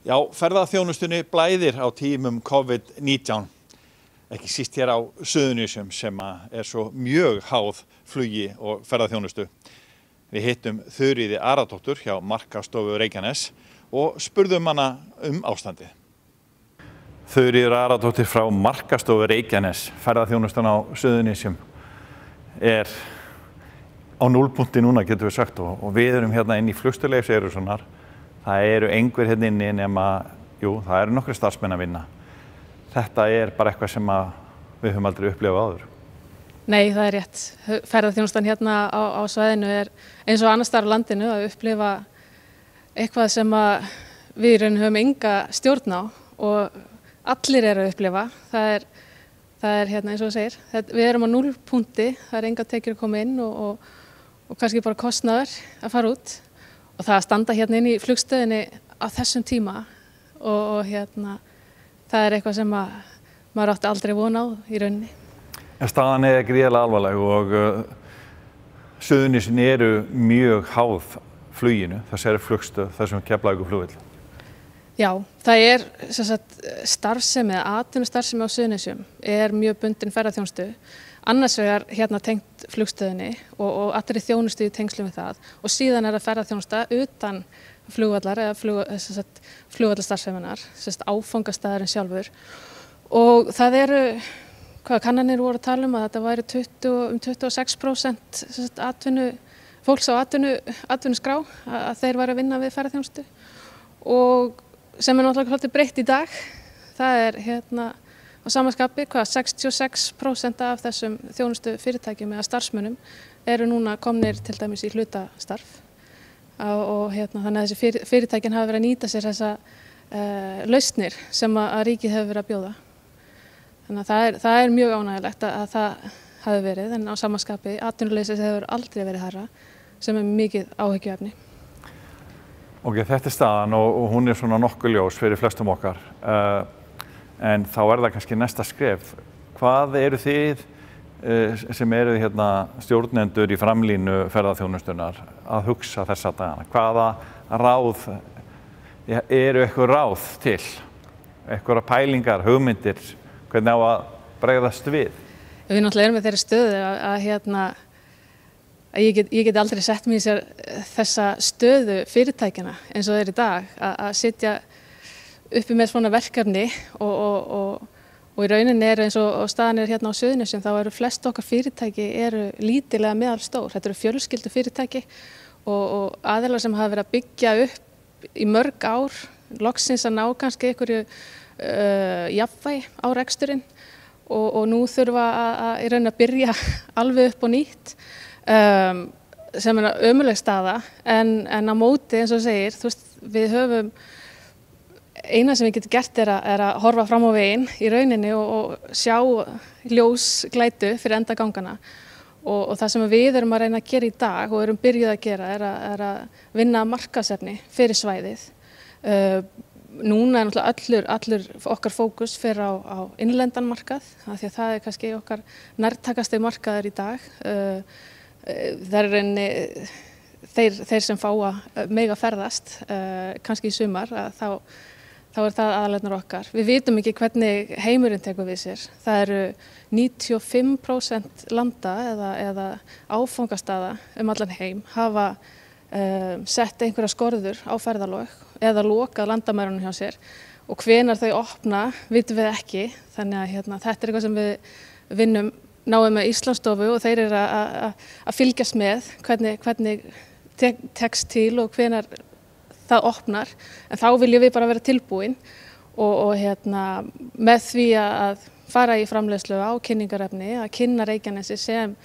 Já, ferðaþjónustunni blæðir á tímum COVID-19, ekki síst hér á Suðurnesjum sem svo mjög háð flugi og ferðaþjónustu. Við hittum Þuríði Aradóttur hjá Markaðsstofu Reykjaness og spurðum hana ástandið. Þuríður Aradóttir frá Markaðsstofu Reykjaness, ferðaþjónustan á Suðurnesjum á núllpunkti núna getum við sagt og við erum hérna inn í Flugstoð Leifs Eiríkssonar. Það eru einhver hérna inni nema, það eru nokkrir starfsmenn að vinna. Þetta bara eitthvað sem við höfum aldrei upplifað áður. Nei, það er rétt. Ferðaþjónustan hérna á svæðinu eins og annars staðar á landinu að upplifa eitthvað sem við í raun höfum enga stjórn á og allir eru að upplifa. Það er hérna eins og þú segir. Við erum á núllpunkti, það enga tekjur að koma inn og kannski bara kostnaður að fara út. Og það að standa hérna inn í flugstöðinni á þessum tíma og hérna, það eitthvað sem maður átti aldrei von á í rauninni. En staðan gríðarlega alvarleg og Suðurnesin eru mjög háð fluginu, þessari flugstöð, þessum Keflavíkurflugvelli. Já, það sem sagt, starfsemi eða atvinnustarfsemi á Suðurnesjum mjög bundin ferðaþjónustu. Annars vegar hérna tengt flugstöðinni og allri þjónustu í tengslum við það og síðan það ferðaþjónusta utan flugvallar eða flugvallarstarfseminnar, áfangastæðurinn sjálfur. Og það kannanir voru að tala að þetta væri 26% fólks á atvinnuskrá að þeir væru að vinna við ferðaþjónustu og sem náttúrulega svolítið breytt í dag. Það hérna á sama skapi 66% af þessum þjónustu fyrirtækjum eða starfsmönnum eru núna komnir til dæmis í hlutastarf og hérna, þannig að þessi fyrirtækin hafa verið að nýta sér þessa lausnir sem að ríkið hefur verið að bjóða. Þannig að það mjög ánægjulegt að það hafi verið en á sama skapi atvinnuleysi hefur aldrei verið hærra sem mikið áhyggjuefni. Ok, þetta staðan og hún svona nokkuð ljós fyrir flestum okkar. En þá það kannski næsta skref. Hvað eru þið sem eru hérna stjórnendur í framlínu ferðaþjónustunnar að hugsa þessa dagana? Hvaða ráð, eru eitthvað ráð til? Eitthvað pælingar, hugmyndir, hvernig á að bregðast við? Við náttúrulega erum við þeirri stöðu að ég get aldrei sett mig í sér þessa stöðu fyrirtækjana eins og þeir í dag að sitja uppi með svona verkefni og í rauninni eins og staðan hérna á Suðurnesjum þá eru flest okkar fyrirtæki lítilega meðalstór. Þetta eru fjölskyldu fyrirtæki og aðilar sem hafa verið að byggja upp í mörg ár, loksins að ná kannski einhverju jafnvægi á reksturinn og nú þurfa í rauninni að byrja alveg upp og nýtt sem ömurleg staða en á móti eins og segir, þú veist, við höfum eina sem við getum gert að horfa fram á veginn í rauninni og sjá ljósglætu fyrir enda gangana og það sem við erum að reyna að gera í dag og erum byrjuð að gera að vinna markaðsefni fyrir svæðið. Núna náttúrulega allur okkar fókus fyrir á innlendan markað af því að það kannski okkar nærtækasti markaður í dag. Það reyni þeir sem fá að mega ferðast kannski í sumar þá það aðalegnar okkar. Við vitum ekki hvernig heimurinn tekur við sér. Það eru 95% landa eða áfangastaða allan heim hafa sett einhverja skorður á ferðalög eða lokað landamærunum hjá sér og hvenær þau opna vitum við ekki. Þannig að hérna, þetta eitthvað sem við náum með Íslandsstofu og þeir að fylgjast með hvernig tekst til og hvenær það opnar, en þá viljum við bara vera tilbúin og hérna, með því að fara í framleiðslu á kynningarefni, að kynna Reykjanesi sem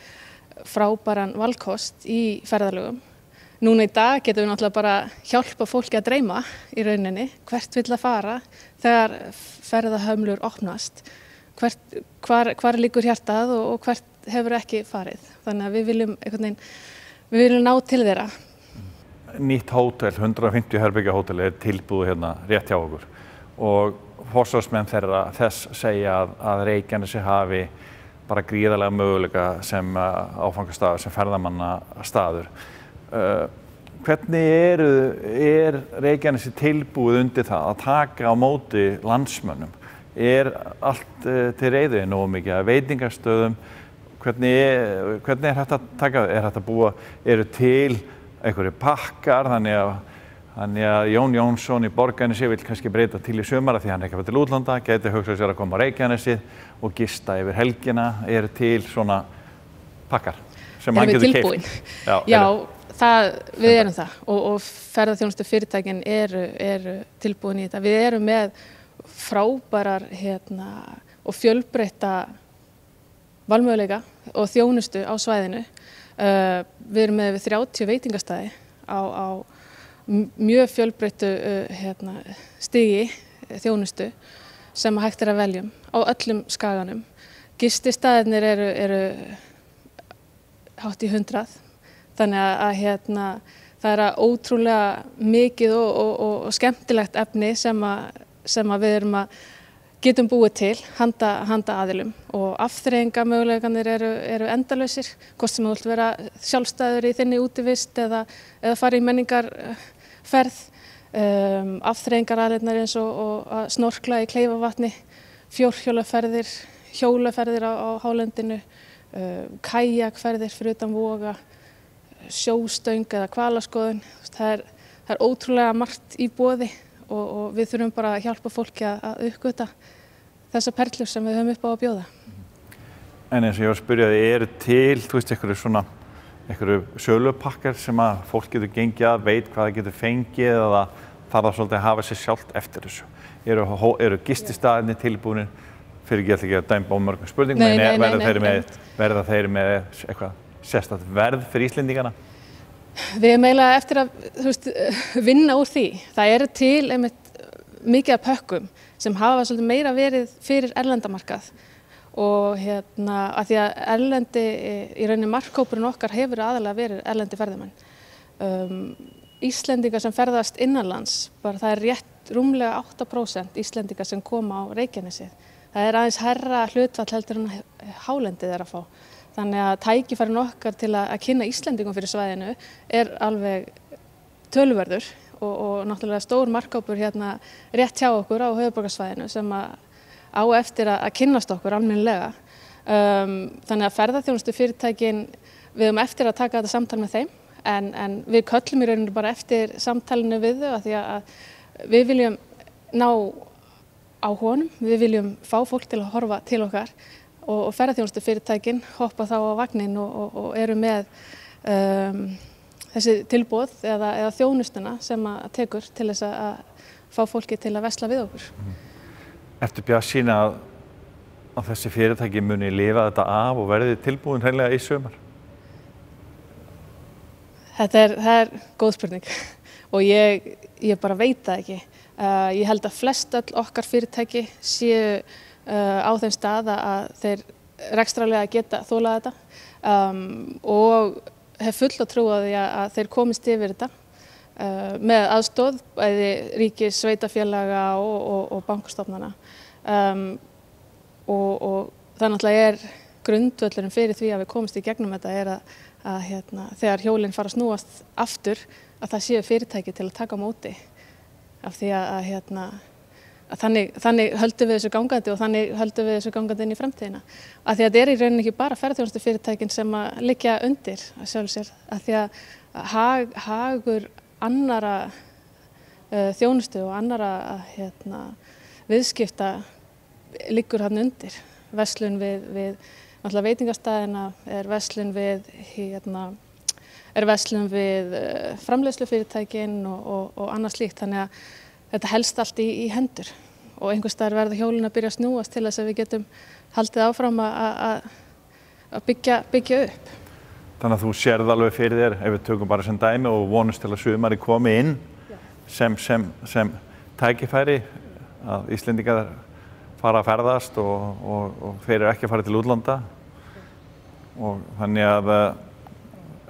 frábæran valkost í ferðalögum. Núna í dag getum við náttúrulega bara hjálpa fólki að dreyma í rauninni, hvert vill að fara þegar ferðahömlur opnast, hvar liggur hjartað og hvert hefur ekki farið. Þannig að við viljum ná til þeirra. Nýtt hótel, 150 herbergja hótel tilbúið hérna rétt hjá okkur og forsvarsmenn þess segja að Reykjanesi hafi bara gríðarlega möguleika sem áfangastaður, sem ferðamannastaður. hvernig Reykjanesi tilbúið undir það að taka á móti landsmönnum? Allt til reiðu nógu mikið að veitingastöðum? Hvernig hægt að taka það? Hægt að búa, til einhverju pakkar, þannig að Jón Jónsson í Borgarnesi vill kannski breyta til í sumar því hann ekki að fara til útlanda, gæti hugsað sér að koma á Reykjanesið og gista yfir helgina. Til svona pakkar sem hann getur keypt? Já, við erum það og ferðaþjónustu fyrirtækin eru tilbúin í þetta. Við erum með frábærar og fjölbreytta valmöguleika og þjónustu á svæðinu. Við erum með 30 veitingastæði á mjög fjölbreyttu stigi þjónustu sem hægt að veljum á öllum skaganum. Gististaðirnir eru hátt í 100, þannig að það ótrúlega mikið og skemmtilegt efni sem við erum getum búið til handa aðilum og afþreyingamöguleikarnir eru endalausir, hvort sem þú vilt vera sjálfstæður í þinni útivist eða fara í menningarferð, afþreyingaraðirnar eins og að snorkla í Kleifavatni, fjórhjólaferðir, hjólaferðir á hálendinu, kajakferðir fyrir utan Voga, sjóstöng eða hvalaskoðun. Það er ótrúlega margt í boði og við þurfum bara að hjálpa fólki að uppgöta þessa perlur sem við höfum upp á að bjóða. En eins og ég var að spyrja þig, til, einhverju sölupakkar sem að fólk getur gengið að, veit hvað það getur fengið eða þarf það svolítið að hafa sér sjálft eftir þessu? Eru gististaðirnir tilbúinir? Fyrir ég ætla ekki að dæma á mörgum spurningum, verða þeir með eitthvað sérstakt verð fyrir Íslendingana? Við erum eiginlega eftir að vinna úr því. Það til mikið af pökkum sem hafa svolítið meira verið fyrir erlendamarkað og að því að erlendi, í rauninni markhópurinn okkar hefur aðalega verið erlendi ferðamenn. Íslendingar sem ferðast innanlands, það rétt rúmlega 8% Íslendingar sem koma á Reykjanesið. Það aðeins hærra hlutfall heldur en hálendið að fá. Þannig að tækifærin okkar til að kynna Íslendingum fyrir svæðinu alveg töluverður og náttúrulega stór markhópur rétt hjá okkur á höfuðborgarsvæðinu sem á eftir að kynnast okkur almennilega. Þannig að ferðaþjónustu fyrirtækin, við höfum eftir að taka þetta samtal með þeim en við köllum í rauninu bara eftir samtalinu við þau af því að við viljum ná á honum, við viljum fá fólk til að horfa til okkar og ferðaþjónustu fyrirtækin hoppa þá á vagnin og eru með þessi tilboð eða þjónustuna sem að tekur til þess að fá fólki til að versla við okkur. Ertu bjartsýn að þessi fyrirtæki muni lifa þetta af og verði tilbúin hreinlega í sumar? Það er góð spurning og ég bara veit það ekki. Ég held að flest öll okkar fyrirtæki séu á þeim stað að þeir rekstrarlega geta þolað þetta og hef fulla trú á því að þeir komist yfir þetta með aðstoð bæði ríkis, sveitafélaga og bankastofnana og það náttúrulega grundvöllurinn fyrir því að við komumst í gegnum þetta að þegar hjólinn fara að snúast aftur að það séu fyrirtæki til að taka á móti af því að þannig höldum við þessu gangandi og þannig höldum við þessu gangandi inn í framtíðina. Af því að þetta í rauninni ekki bara ferðaþjónustu fyrirtækin sem að liggja undir að sjálfu sér, af því að hagur annara þjónustu og annara viðskipta liggur hann undir. Verslun við náttúrulega veitingastaðina, verslun við framleiðslufyrirtækin og annað slíkt, þannig að þetta helst allt í hendur og einhvers staðar verða hjólin að byrja að snúast til þess að við getum haldið áfram að byggja upp. Þannig að þú sérð alveg fyrir þér, ef við tökum bara sem dæmi og vonumst til að sumarið komi inn sem tækifæri að Íslendingar fara að ferðast og þeir eru ekki að fara til útlanda og þannig að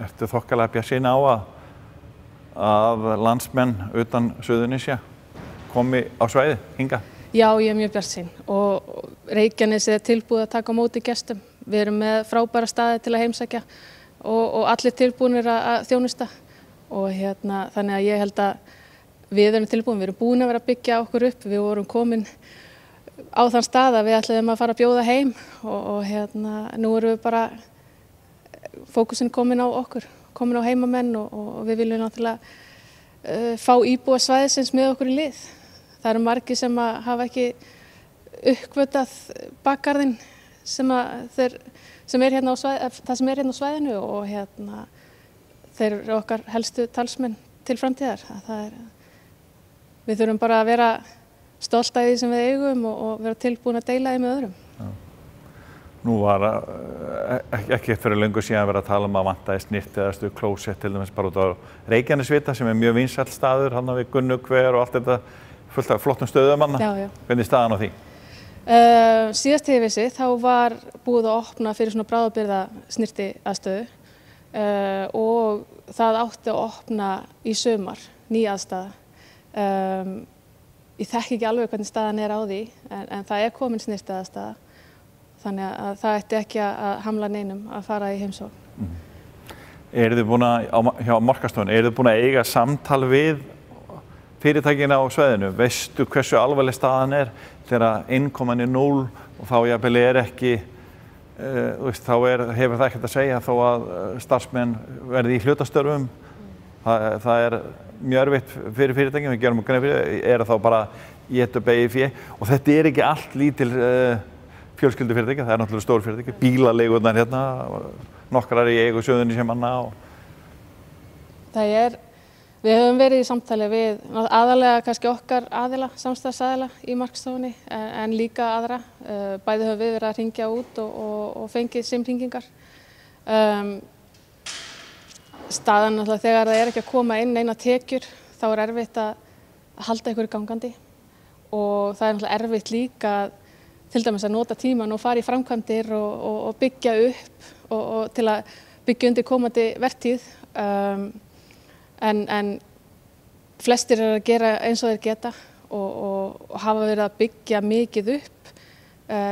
ertu þokkalega bjartsýn á að landsmenn utan Suðurnesja komi á svæðið hingað? Já, ég mjög bjartsýn og Reykjanesið tilbúið að taka á móti gestum. Við erum með frábæra staði til að heimsækja og allir tilbúnir að þjónusta og þannig að ég held að við erum tilbúin, við erum búin að vera að byggja okkur upp, við vorum komin á þann stað að við ætluðum að fara að bjóða heim og nú erum við bara fókusinn komin á okkur, komin á heimamenn og við viljum náttúrulega fá íbúa svæðisins með okkur í lið. Það eru margir sem hafa ekki uppgötvað bakgarðinn sem er hérna á svæðinu og þeir eru okkar helstu talsmenn til framtíðar. Við þurfum bara að vera stolt af því sem við eigum og vera tilbúin að deila því með öðrum. Já. Nú var ekki fyrir löngu síðan verið að tala að vantaði snirti eða stuð klósett til dæmis bara út á Reykjanesvita sem er mjög vinsæll staður, hann við Gunnugver og allt þetta fullt af flottum stöðum manna. Já. Hvernig er staðan á því? Síðast þegar ég vissi þá var búið að opna fyrir svona bráðabirgða snirti aðstöðu og það átti að opna í sumar, ný aðstaða. Ég þekki ekki alveg hvernig staðan er á því en það er komin snirti aðstaða. Þannig að það ætti ekki að hamla neinum að fara í heimsókn. Eruð þið búin hjá markaðsstofun, eruð þið búin að eiga samtal við fyrirtækin á svæðinu? Veistu hversu alvarleg staðan er þegar innkoman er 0 og þá jafnvel er ekki, þá hefur það ekkert að segja þó að starfsmenn verði í hlutastörfum. Það er mjög erfitt fyrir fyrirtækin, við gerum grein fyrir, er þá bara éta og beygja fé og þetta er ekki allt lítil fjölskyldufyrirtæki, það er náttúrulega stór fyrirtæki, bílaleigurnar hérna, nokkrar í eigu sjóðunni sem manna og... Við höfum verið í samtali við aðalega kannski okkar samstarfsaðila í markaðsstofunni en líka aðra. Bæði höfum við verið að hringja út og fengið símhringingar. Staðan náttúrulega þegar það er ekki að koma inn neina tekjur, þá er erfitt að halda ykkur gangandi og það er náttúrulega erfitt líka til dæmis að nota tíman og fara í framkvæmdir og byggja upp og til að byggja undir komandi vertíð. En flestir eru að gera eins og þeir geta og hafa verið að byggja mikið upp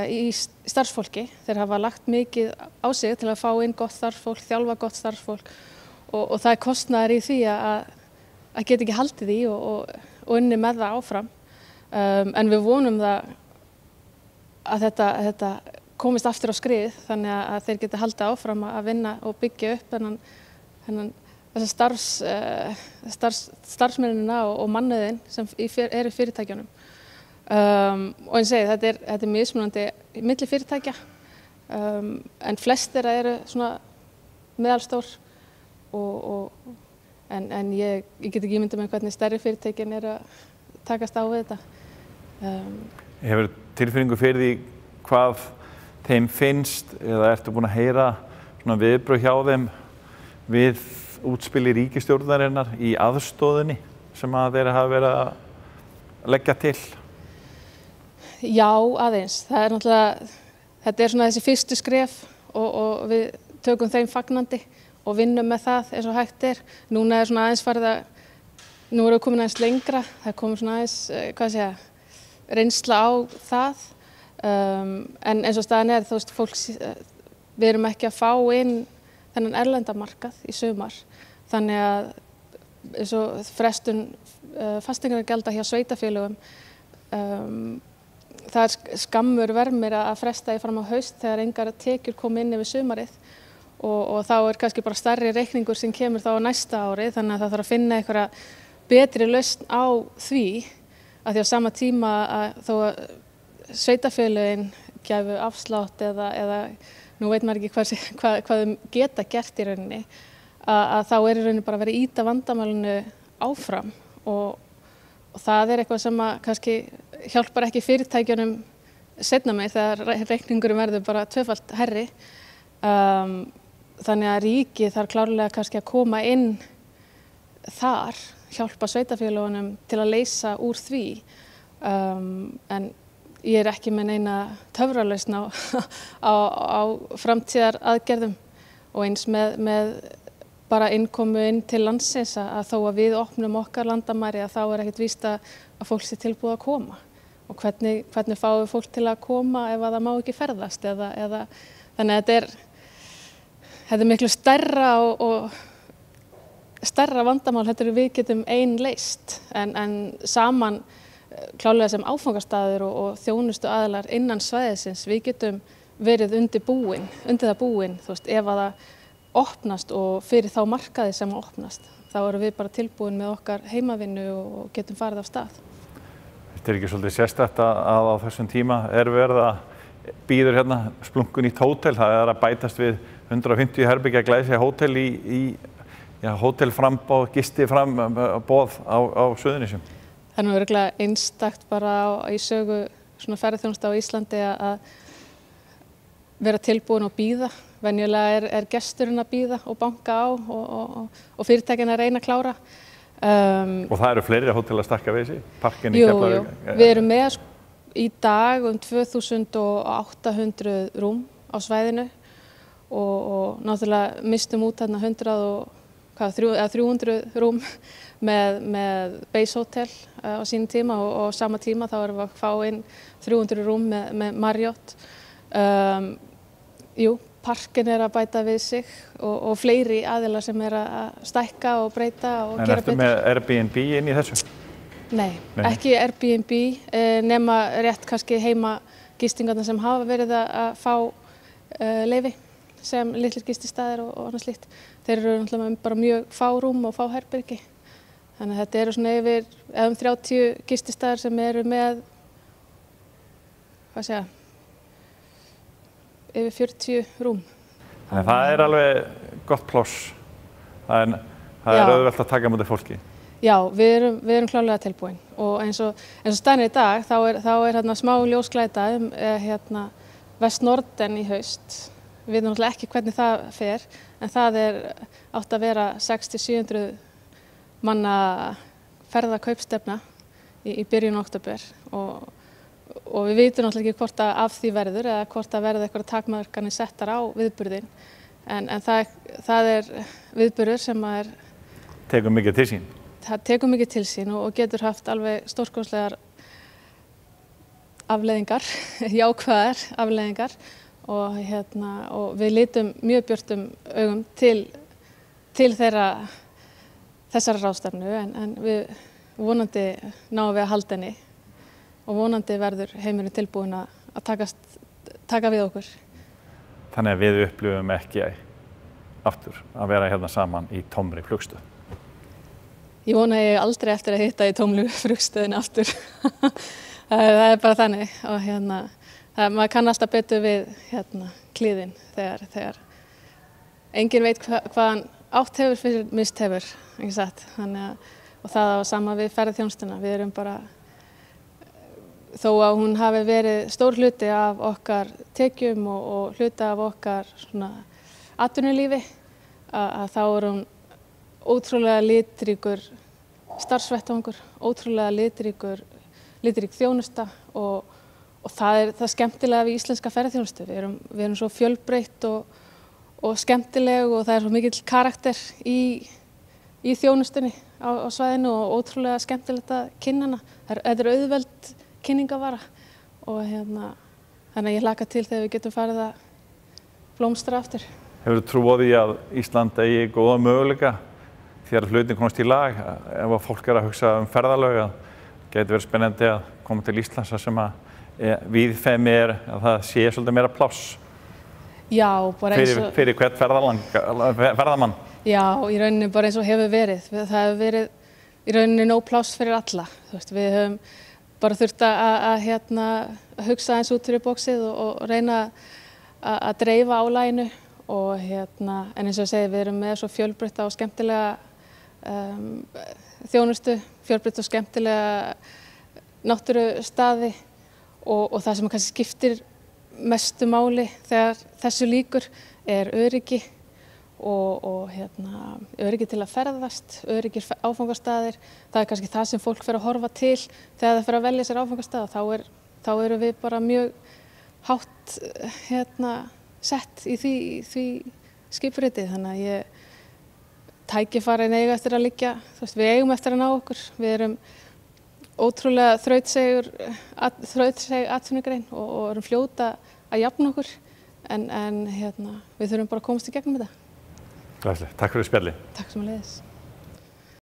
í starfsfólki. Þeir hafa lagt mikið á sig til að fá inn gott starfsfólk, þjálfa gott starfsfólk og það er kostnaður í því að geta ekki haldið því og unni með það áfram. En við vonum það að þetta komist aftur á skrið þannig að þeir geta haldið áfram að vinna og byggja upp þessa starfsmennina og mannauðinn sem eru í fyrirtækjunum. Og eins og segi, þetta er mismunandi milli fyrirtækja en flest þeirra eru svona meðalstór en ég get ekki ímyndað með hvernig stærri fyrirtækin eru að takast á við þetta. Hefur tilfinningu fyrir því hvað þeim finnst eða ertu búin að heyra svona viðbrögð hjá þeim við útspili ríkisstjórnarinnar í aðstoðinni sem að þeir hafa verið að leggja til? Já, aðeins. Það er náttúrulega, þetta er svona þessi fyrstu skref og við tökum þeim fagnandi og vinnum með það eins og hægt er. Núna er svona aðeins farið nú erum við komin aðeins lengra, það er komin svona aðeins, reynsla á það. En eins og staðan er, þú veist, við erum ekki að fá inn þennan erlendamarkað í sumar. Þannig að eins og frestun fasteignagjalda hjá sveitarfélögum, það er skammur vermir að fresta því fram á haust þegar engar tekjur koma inn yfir sumarið og þá er kannski bara stærri reikningur sem kemur þá á næsta ári þannig að það þarf að finna einhverja betri lausn á því að því á sama tíma að þó að sveitarfélögin gæfu afslátt eða nú veit maður ekki hvað þau geta gert í rauninni að þá er í rauninni bara verið að ýta vandamálinu áfram og það er eitthvað sem að kannski hjálpar ekki fyrirtækjunum seinna meir þegar reikningurinn verður bara tvöfalt hærri. Þannig að ríkið þarf klárlega kannski að koma inn þar, hjálpa sveitarfélögunum til að leysa úr því. En ég er ekki með neina töfralausn á framtíðar aðgerðum og eins með bara innkomu inn til landsins að þó að við opnum okkar landamæri að þá er ekkert víst að fólk sé tilbúið að koma og hvernig fáum við fólk til að koma ef að það má ekki ferðast eða þannig að þetta er miklu stærra og stærra vandamál heldur við getum ein leyst en saman klálega sem áfangastaður og þjónustu aðilar innan svæðisins við getum verið undir það búin, þú veist, ef að það opnast og fyrir þá markaði sem opnast, þá erum við bara tilbúin með okkar heimavinnu og getum farið af stað. Þetta ekki svolítið sérstakt að á þessum tíma verið að býður hérna splungun nýtt hótel, það að bætast við 150 herbergja glæsileg hótel í hótelframboð, gistiframboð á Suðurnesjum. Það er nú örugglega einstakt bara í sögu svona ferðaþjónustu á Íslandi að vera tilbúin og bíða. Venjulega er gesturinn að bíða og banka á og fyrirtækin að reyna að klára. Og það eru fleiri hótel að stakka við sig? Parkinn í Jú, Keflavík? Við erum með í dag 2800 rúm á svæðinu og náttúrulega mistum út þarna 300 rúm með Base Hotel á sínum tíma og sama tíma þá erum við að fá inn 300 rúm með Marriott. Parkinn að bæta við sig og fleiri aðilar sem að stækka og breyta og gera betur. En ertu með Airbnb inn í þessu? Nei, ekki Airbnb, nema rétt kannski heimagistingarna sem hafa verið að fá leyfi sem litlir gististaðir og annað slíkt. Þeir eru náttúrulega bara mjög fá rúm og fá herbergi. Þannig að þetta eru svona yfir 30 gististaðir sem eru með, yfir 40 rúm. Þannig það alveg gott pláss. Það er auðvelt að taka á móti fólki. Já, við erum klárlega tilbúin og eins og staðan í dag þá er hérna smá ljósglæta vest-norden í haust. Við veitum náttúrulega ekki hvernig það fer en það átt að vera 600-700 manna ferðakaupstefna í byrjun október og við vitum náttúrulega ekki hvort að af því verður eða hvort að verði eitthvað takmarkanir settar á viðburðinn en það er viðburður sem tekur mikið til sín. Það tekur mikið til sín og getur haft alveg stórkostlegar afleiðingar, jákvæðar afleiðingar og við lítum mjög björtum augum til þessara ráðstefnu en við vonandi náum við að halda henni og vonandi verður heimurinn tilbúin að taka við okkur. Þannig að við upplifum ekki aftur að vera hérna saman í tómri flugstöð. Ég vona að ég aldrei eftir að hitta í tómri flugstöðinni aftur. Það er bara þannig og maður kann alltaf betur við klíðinn þegar enginn veit hvað hann átt hefur fyrir mist hefur, ekki satt. Og það á sama við ferðaþjónustuna. Við erum bara þó að hún hafi verið stór hluti af okkar tekjum og hluti af okkar atvinnulífi að þá hún ótrúlega litríkur starfsvettvangur, ótrúlega litrík þjónusta og það það skemmtilega við íslenska ferðaþjónustu. Við erum svo fjölbreytt og skemmtileg og það svo mikill karakter í þjónustunni á svæðinu og ótrúlega skemmtilegt að kynna hana. Þetta auðveld kynningavara og þannig að ég hlakka til þegar við getum farið að blómstra aftur. Hefur þú trú á því að Ísland eigi góða möguleika þegar hlutin komast í lag ef að fólk að hugsa ferðalög að geti verið spennandi að koma til Íslands sem að víðfeðmi að það sé svolítið meira pláss? Já, bara eins og fyrir hvert ferðamann? Já, í rauninni bara eins og hefur verið. Það hefur verið í rauninni nóg pláss fyrir alla. Þú veist, við höfum bara þurft að hugsa eins út fyrir bóksið og reyna að dreifa álaginu og en eins og ég segi, við erum með svo fjölbreytta og skemmtilega þjónustu, fjölbreytta og skemmtilega náttúrustaði og það sem kannski skiptir mestu máli þegar þessu lýkur öryggi og öryggi til að ferðast, öryggir áfangastaðir. Það er kannski það sem fólk fer að horfa til þegar það fer að velja sér áfangastað. Þá erum við bara mjög hátt sett í því skipuriti. Þannig að tækifærin eiga eftir að liggja, við eigum eftir að ná okkur. Við erum ótrúlega þrautseig atvinnugrein og erum fljóta að jafna okkur en við þurfum bara að komast í gegnum þetta. Takk fyrir spjallið. Takk sömuleiðis.